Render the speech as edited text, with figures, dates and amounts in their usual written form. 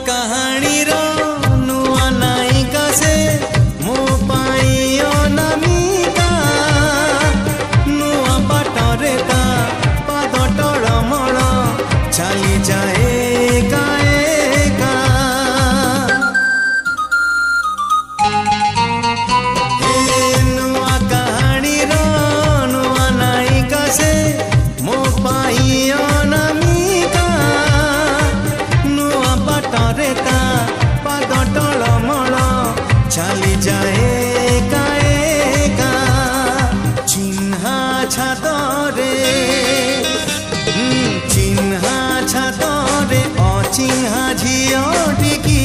कहानी रो नुआ नायिका से मो पाई अनामिका नुआ बाटरे ता पाद टळमळ चली जाए एका एका नुआ कहानी रो नुआ नायिका से मो पाई अनामिका नुआ बाटरे ता पाद टळमळ चली जाए एका एका चिन्हा छातरे चिन्हा छातरे अचिन्हा झियोटिकी